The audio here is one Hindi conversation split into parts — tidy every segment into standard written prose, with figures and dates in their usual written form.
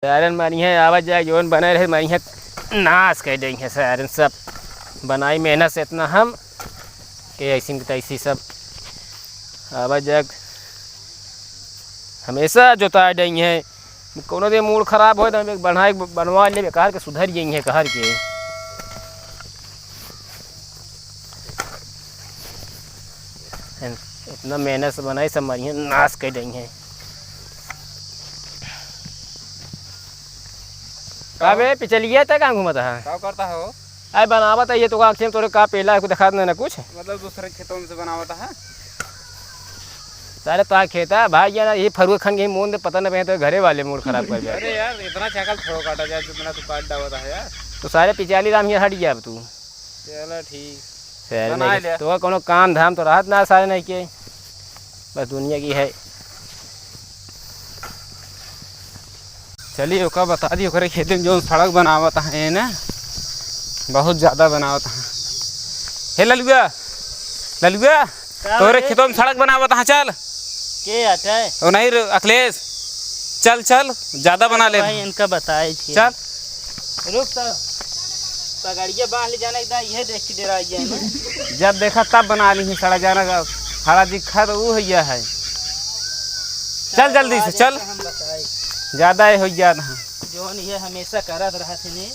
सारन मारी है आवाज जाए जोन बने रहे मारी है नाश कर देंगे है सारन सब बनाई मेहनत से इतना हम कि ऐसी तैसी सब आवाज जाए हमेशा जोता देंगे है कोनो दे मूड खराब हो तो बनाए बनवा ले बेकार के सुधर जाएंगे कहर के इतना मेहनत से बनाई सब मारी नाश कर देंगे। का बे पिछलिए तक कहाँ घूमता है क्या करता हो? अरे बनावत है ये तो आँखें तोरे का पेला को दिखा ना कुछ मतलब दूसरे खेतों में से बनावता है सारे तो खेता भाई यार ये फरुआ खान के मूड पता नहीं तो घरे वाले मूड खराब कर दिया। अरे यार इतना चाकल थोड़ा काटा जाए जितना तू काट डावता है यार तो सारे पिछाली राम ये हट गया अब तू चलो ठीक तो कोनो काम धाम तो राहत ना सारे नहीं के बस दुनिया की है। चलिए ओका बता दी ओकरे खेत में जो सड़क बनावता है ना बहुत ज़्यादा बनावता है। हे ललुआ ललुआ तोरे खेतों में सड़क बनावता है चल के आता है और नहीं अखिलेश चल चल ज़्यादा बना ले भाई इनका बताए चल रुक पगड़िया बांध ले जाना एकदम यह देख के डरा गया ना जब देखा तब बना ली सड़क जाना का हरा दिखा तो वो है चल जल्दी से चल हम बताए ज़्यादा हो गया था जो ये हमेशा करत रहा थे ने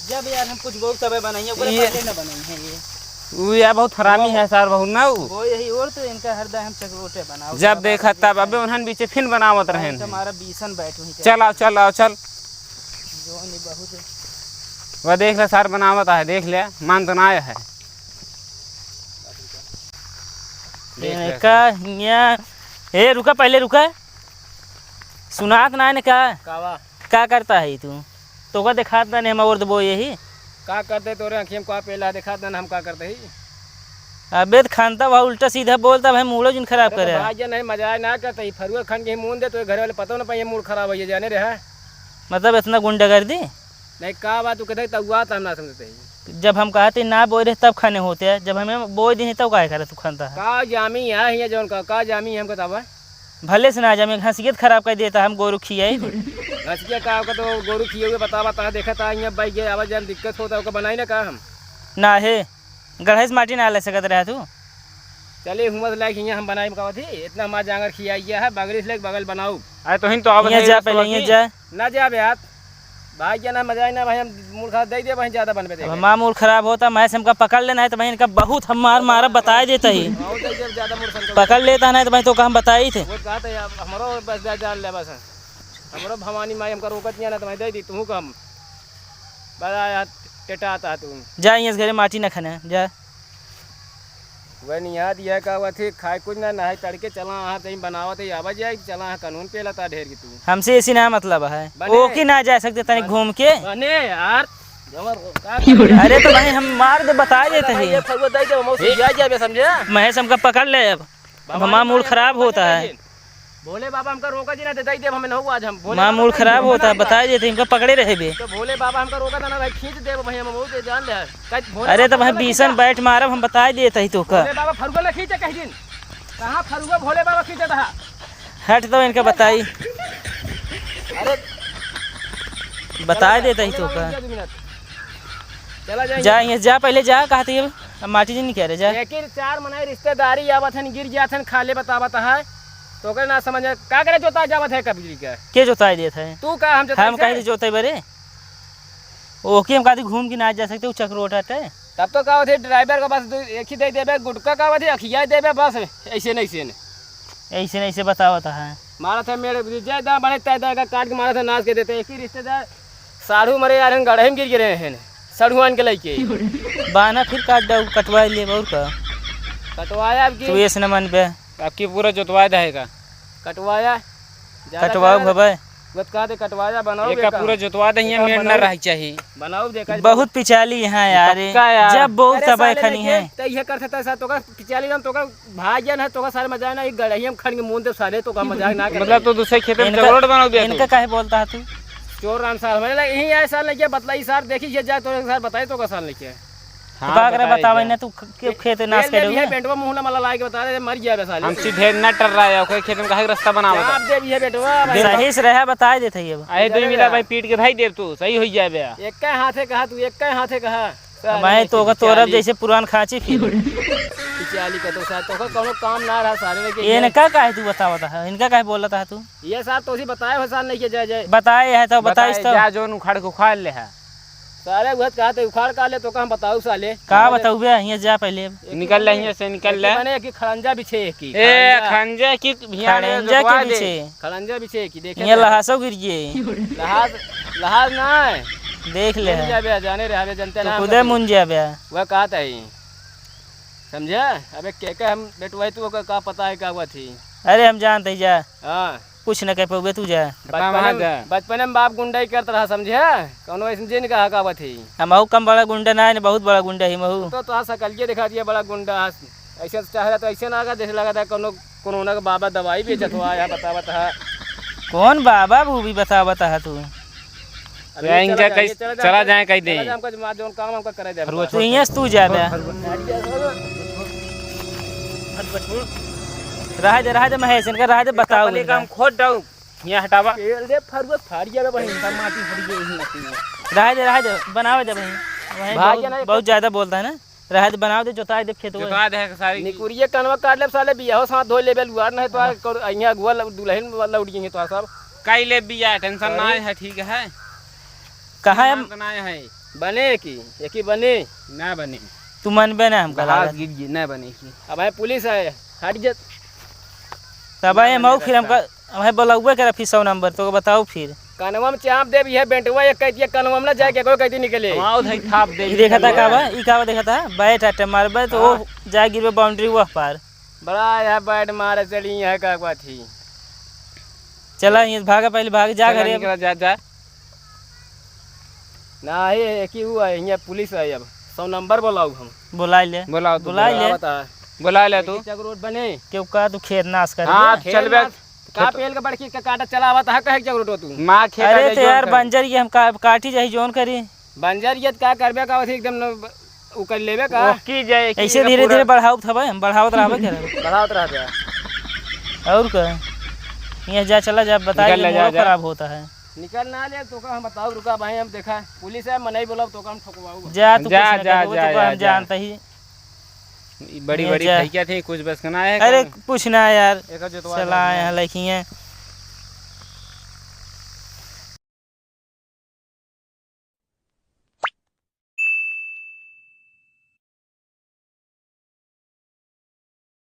जब यार हम कुछ बहुत तबे बनाइए पहले ना बनाई है ये वो यार बहुत हरामी है सर बहुत ना वो यही और तो इनका हरदा हम चक्रोटे बनाओ जब देखा तब अबे उन्हन बीचे फिर बनावत रहे हमारा बीसन बैठ वहीं चल आओ चल आओ चल जो नहीं बहुत वह देख ले सर बनावत है देख ले मान तो ना आया है का यहाँ ए रुका पहले रुका सुनात ना ने का करता है तू तो का दिखात ना हम और वो यही का करते तोरे आँखें को पेला दिखा देना हम का करते ही अबे तो खानता भाई उल्टा सीधा बोलता भाई मूड जिन खराब करे भाई नहीं मजा ना करते ही फरुआ खान के मूड दे तो घर वाले पता ना पाए मूड खराब हो जाने रहा मतलब इतना गुंडा कर दी नहीं का बात तू कहते तब हुआ हम ना समझते ही जब हम कहते ना बोए रहे तब खाने होते हैं जब हमें बोए दिन तब काय करे तू खानता है का जामी है जौन का जामी हम बतावा भले से ना जामे हंसियत खराब कर देता हम गोरू खियाई हंसिया का तो गोरू खिए हुए बतावा ता देखा था यहाँ बाइक के आवाज जान दिक्कत होता है बनाई ना का हम ना है गढ़े से माटी ना ले सकत रहा तू चलिए हुमत लाइक यहाँ हम बनाई का थी इतना हमारा जांगर खिया है बगल से बगल बनाऊ अरे तो तो यहाँ जा पहले यहाँ जा ना जा यार भाई क्या ना मजा ना भाई हम मूड खराब दे दे भाई ज्यादा बनबे दे हमारा मूड खराब होता मैं से हमका पकड़ लेना है तो भाई इनका बहुत हम मारा बता देता ही पकड़ लेता है तो भाई तो हम बताई थे वो कहा था हमारो बस जान ले बस हमारो भवानी माई हमका रोकत नहीं ना तो मैं दे दी तू कम बड़ा टेटा आता तू जा यहाँ घरे माटी न खाने जा वह नहीं याद यह का हुआ थी खाए कुछ ना नहाए तड़के चला हाँ कहीं बनावत है आवाज जाए चला हाँ कानून पे लता ढेर की तू हमसे ऐसी ना मतलब है वो कि ना जा सकते तनिक घूम के बने यार अरे तो भाई हम मार दे बता देते हैं समझे महेश हमका पकड़ ले अब हमारा मूड खराब होता है भोले बाबा हमका रोका जी ना दे दे हमें नहीं आज हम हमारा मूड खराब होता है बता देते हमका पकड़े रहे बे तो भोले बाबा हमका रोका था ना भाई खींच दे भाई हम बहुत जान ले अरे तो भाई बीसन बैठ मारब हम बता देते ही तो का भोले बाबा फरुआ ले खींचे कहीं दिन कहां फरुआ भोले बाबा खींचे था हट तो इनका बताई अरे बता देते ही तो का चला जाए जा यहाँ जा पहले जा कहते है माटी जी नहीं कह रहे जा लेकिन चार मनाई रिश्तेदारी आवत है गिर जात है खाले बतावत है तो कर ना समझ का करे जोता जावत है कभी के जोताई देता है तू का हम कहीं जोते बरे ओके हम कहते घूम के ना जा सकते चक्रोटा है तब तो का थे ड्राइवर का बस एक ही दे देबे गुटका का थे अखिया देबे बस ऐसे नहीं ऐसे नहीं से बतावता है मारा था मेरे ज्यादा बड़े तैदा का काट के मारा था नाच के देते एक ही रिश्तेदार साढ़ू मरे यार गढ़े में गिर गिरे हैं सड़ुआन के लेके बाना फिर काट दो कटवा ले और का कटवाया अब तू ऐसे न मन पे आपकी पूरा जोतवा देगा कटवाया कटवाओ भवे बस कहा कटवाया बनाओ एक पूरा जोतवा दे यहाँ मेड़ न रह चाहिए बनाओ देखा बहुत पिछाली यहाँ यार जब बहुत तबाह खनी है तो ये कर सकता है तो का पिछाली नाम तो का भाजन है तो का सारे मजा ना एक गड़हिया में खन के मुंह दे सारे तो का मजाक ना कर मतलब तो दूसरे खेत में जगरोड बनाओ दे इनका काहे बोलता है तू चोर राम साल मैंने यही आए साल लेके बतलाई साल देखी ये जाए तो साल बताए तो का साल लेके हाँ, का करे बताए बतावे जा। ना तू क्यों खेत नाश कर ये बेटवा मुंह ना मला लाके बता दे मर गया साले। हम सीधे न टर रहा है ओकरे खेत में काहे के रास्ता बनावत आप दे भी है बेटवा भाई। सही से रहा बता देते ही अब आहे दो मिला भाई पीट के भाई देव तू सही हो जाए बे एक का हाथे कहा तू एक का हाथे कहा मैं तो तोरब जैसे पुरान खाची फिर पिचाली का तो साथ तो कोनो काम ना रहा सारे के ये इनका काहे तू बतावता है इनका काहे बोलता है तू ये साथ तो उसी बताए हो साल नहीं के जय जय बताए है तो बताइस तो जा जोन उखाड़ के उखाड़ ले है सारे वह कहते उखाड़ का ले तो का हम बताऊ साले का बताऊ बे यहाँ जा पहले निकल ले यहाँ से निकल ले बने की खड़ंजा बिछे की ए खंजे की भिया ने खड़ंजा रुकवा के दे। पीछे खड़ंजा बिछे की देखे यहाँ लहासो गिर गए लहाज लहाज ना है देख ले जा बे जाने रे हवे जनते ना खुदे मुंजिया बे वह कहत है समझे अबे के हम बेटवाई तू का पता है का हुआ थी अरे हम जानते ही जा हां कुछ न कह पाओगे तू जा बचपन में बाप गुंडाई करता रहा समझे कौनो ऐसे जिन का हकावत थी हम कम बड़ा गुंडा ना है बहुत बड़ा गुंडा ही महू तो तोहार सकलिए दिखा दिया बड़ा गुंडा ऐसे चाह रहा तो ऐसे ना जैसे लगा था कोनो कोरोना का बाबा दवाई बेचत हुआ या बतावत है कौन बाबा भी बतावता है तू चला जाए कहीं दे हमको जो काम हमको करे दे तू यहाँ से तू जा बे रहा दे महेश इनका रहा दे बताओ पहले काम खोद दऊ यहाँ हटावा पेड़ दे फरवा फाड़िया में बहिन सब माटी फड़ी गई रहा दे बनावे दे भाई भाग्य ना बहुत ज्यादा बोलता है ना रहा दे बनावे दे जोता दे खेत में जोता दे सारी निकुरिए कनवा काट ले साले बियाह साथ धो लेबे लुआर नहीं तो अइया गुआ दुल्हन वाला उड़ गई तो सब काई ले बिया टेंशन ना है ठीक है कहाँ है ना है बने की एक ही बने ना बने तू मनबे ना हमका गलास गिर गई ना बने की अब है पुलिस है हट जा तब आए मऊ फिर हमका हमें बोलाऊबे करा फिर 100 नंबर तो बताओ फिर कनवा में चाप दे भी है बेंटवा एक कहती कनवा में ना जाके कोई कहती निकले माओ धई थाप दे ई देखा था का बा ई का देखा था बैठ हटे मारबे तो वो जा गिरबे बाउंड्री वह पार बड़ा है बैट मारे चली है का बात थी चला ये भागा पहले भाग जा घरे अब। जा जा ना है एक ही हुआ है यहाँ पुलिस है अब 100 नंबर बुलाऊ हम बुला ले बुलाओ तू बुला ले बता बुला ले तू चक रोड बने क्यों का तू खेत नाश कर हाँ दिया? चल बे का पेल के बड़की का काटा चलावा था कहे चक रोड तू माँ खेत अरे तो यार बंजर ये हम काटी जाही जोन करी बंजर ये का करबे का थी एकदम उ कर लेबे का की जाए ऐसे धीरे धीरे बढ़ाओ था भाई हम बढ़ावत रहबे करे बढ़ावत रहते और का यहाँ जा चला जा बताइए निकल ले, जा, मोड़ जा। खराब होता है निकल ना ले तो का हम बताओ रुका भाई हम देखा पुलिस है मनाई बोला तो का हम ठोकवाऊ जा तू जा, कुछ न जा, कर, वो जा, तो जा, हम जानते ही बड़ी ये बड़ी जा। भैया थे कुछ बस करना है अरे पूछना यार एक जो चला यहाँ लखी है